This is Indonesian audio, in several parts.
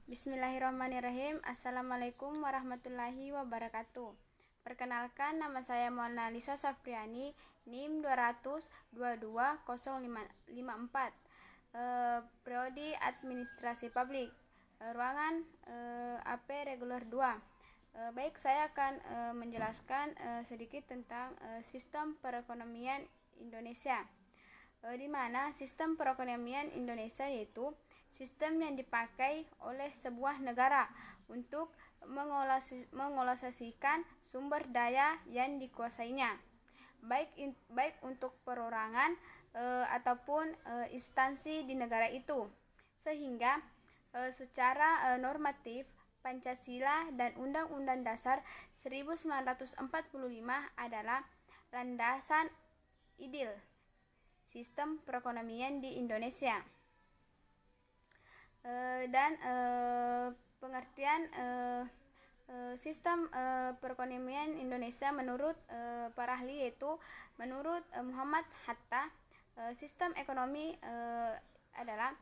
Bismillahirrahmanirrahim. Assalamualaikum warahmatullahi wabarakatuh. Perkenalkan, nama saya Mona Lisa Safriani, NIM 2220554, Prodi Administrasi Publik, ruangan AP Reguler 2. Baik, saya akan menjelaskan sedikit tentang sistem perekonomian Indonesia. Di mana sistem perekonomian Indonesia yaitu sistem yang dipakai oleh sebuah negara untuk mengolosasikan sumber daya yang dikuasainya, baik untuk perorangan ataupun instansi di negara itu, sehingga secara normatif Pancasila dan Undang-Undang Dasar 1945 adalah landasan ideal sistem perekonomian di Indonesia. Dan pengertian sistem perekonomian Indonesia menurut para ahli yaitu menurut Muhammad Hatta, sistem ekonomi adalah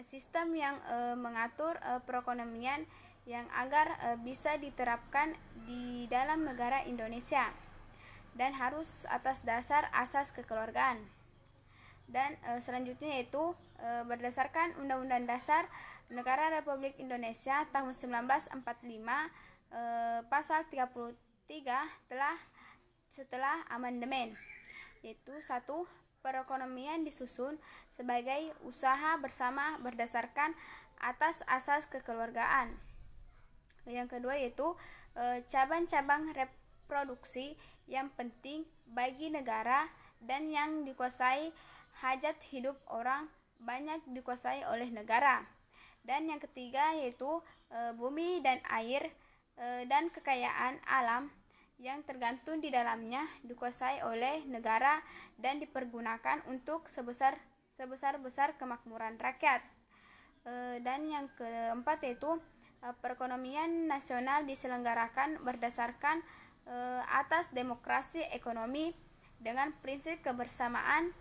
sistem yang mengatur perekonomian yang agar bisa diterapkan di dalam negara Indonesia dan harus atas dasar asas kekeluargaan. Dan selanjutnya yaitu berdasarkan Undang-Undang Dasar Negara Republik Indonesia tahun 1945, pasal 33 setelah amandemen, yaitu 1. Perekonomian disusun sebagai usaha bersama berdasarkan atas asas kekeluargaan. Yang kedua yaitu cabang-cabang reproduksi yang penting bagi negara dan yang dikuasai hajat hidup orang banyak dikuasai oleh negara. Dan yang ketiga yaitu bumi dan air dan kekayaan alam yang tergantung di dalamnya dikuasai oleh negara dan dipergunakan untuk sebesar-besar kemakmuran rakyat. Dan yang keempat yaitu perekonomian nasional diselenggarakan berdasarkan atas demokrasi ekonomi dengan prinsip kebersamaan,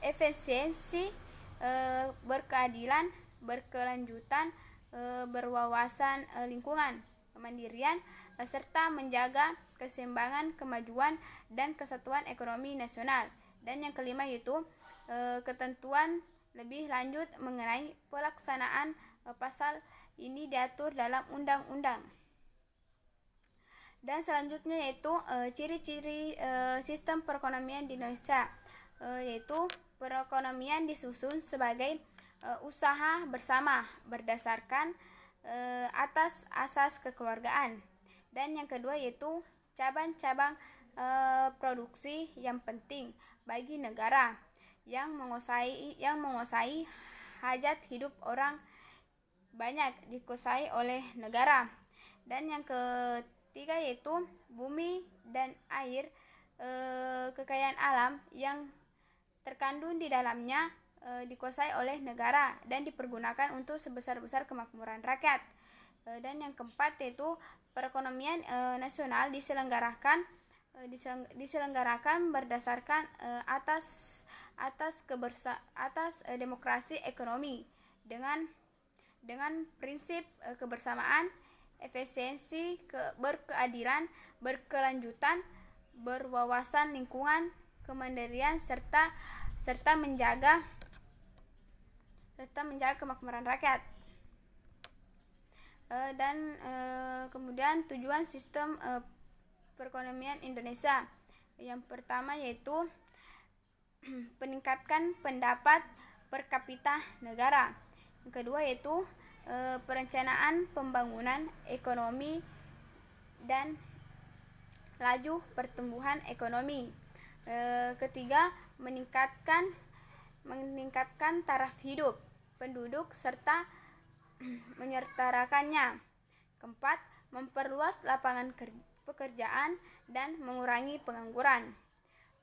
efisiensi, berkeadilan, berkelanjutan, berwawasan lingkungan, kemandirian, serta menjaga keseimbangan, kemajuan, dan kesatuan ekonomi nasional. Dan yang kelima yaitu ketentuan lebih lanjut mengenai pelaksanaan pasal ini diatur dalam undang-undang. Dan selanjutnya yaitu ciri-ciri sistem perekonomian di Indonesia, yaitu perekonomian disusun sebagai usaha bersama berdasarkan atas asas kekeluargaan. Dan yang kedua yaitu cabang-cabang produksi yang penting bagi negara yang menguasai hajat hidup orang banyak dikuasai oleh negara. Dan yang ketiga yaitu bumi dan air, kekayaan alam yang terkandung di dalamnya dikuasai oleh negara dan dipergunakan untuk sebesar-besar kemakmuran rakyat. Dan yang keempat yaitu perekonomian nasional diselenggarakan berdasarkan atas demokrasi ekonomi dengan prinsip kebersamaan, efisiensi, berkeadilan, berkelanjutan, berwawasan lingkungan, kemandirian, serta menjaga kemakmuran rakyat. Dan kemudian tujuan sistem perekonomian Indonesia, yang pertama yaitu peningkatkan pendapat per kapita negara. Yang kedua yaitu perencanaan pembangunan ekonomi dan laju pertumbuhan ekonomi. Ketiga, meningkatkan taraf hidup penduduk serta menyetarakannya. Keempat, memperluas lapangan pekerjaan dan mengurangi pengangguran.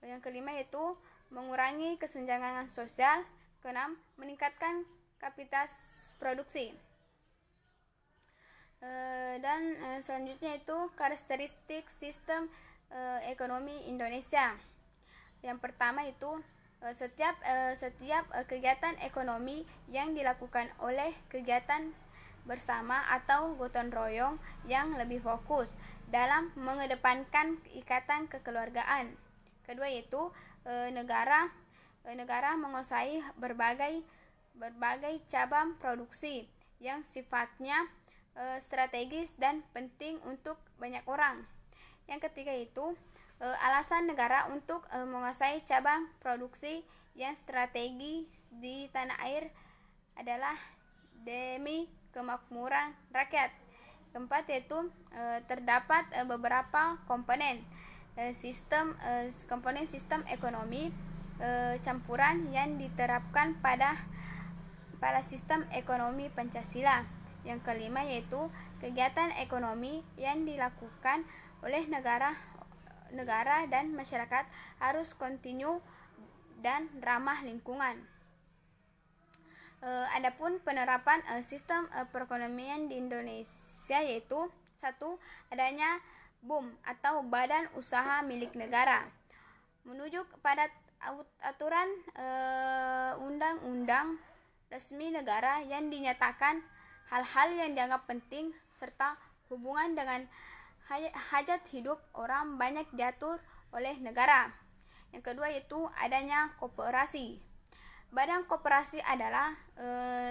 Yang kelima yaitu mengurangi kesenjangan sosial. Keenam, meningkatkan kapasitas produksi. Dan selanjutnya itu karakteristik sistem ekonomi Indonesia. Yang pertama itu setiap kegiatan ekonomi yang dilakukan oleh kegiatan bersama atau gotong royong yang lebih fokus dalam mengedepankan ikatan kekeluargaan. Kedua yaitu negara menguasai berbagai cabang produksi yang sifatnya strategis dan penting untuk banyak orang. Yang ketiga itu alasan negara untuk menguasai cabang produksi yang strategis di tanah air adalah demi kemakmuran rakyat. Keempat yaitu terdapat beberapa komponen sistem ekonomi campuran yang diterapkan pada sistem ekonomi Pancasila. Yang kelima yaitu kegiatan ekonomi yang dilakukan oleh negara dan masyarakat harus kontinu dan ramah lingkungan. Adapun penerapan sistem perekonomian di Indonesia yaitu satu, adanya BUM atau Badan Usaha Milik Negara, menuju kepada aturan undang-undang resmi negara yang dinyatakan hal-hal yang dianggap penting serta hubungan dengan hajat hidup orang banyak diatur oleh negara. Yang kedua yaitu adanya koperasi. Badan koperasi adalah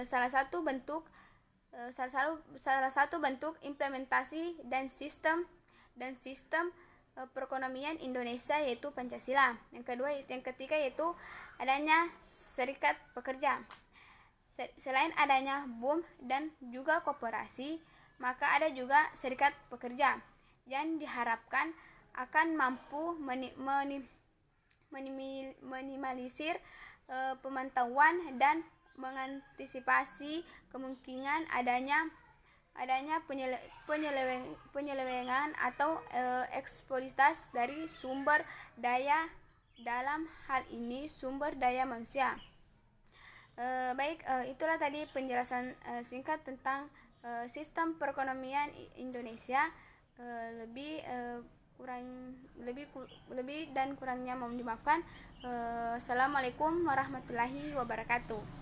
salah satu bentuk implementasi dan sistem perekonomian Indonesia yaitu Pancasila. Yang ketiga yaitu adanya serikat pekerja. Selain adanya BUM dan juga koperasi, maka ada juga serikat pekerja yang diharapkan akan mampu minimalisir pemantauan dan mengantisipasi kemungkinan adanya penyelewengan atau eksploitasi dari sumber daya, dalam hal ini sumber daya manusia. Itulah tadi penjelasan singkat tentang sistem perekonomian Indonesia. Lebih dan kurangnya mohon dimaafkan. Assalamualaikum warahmatullahi wabarakatuh.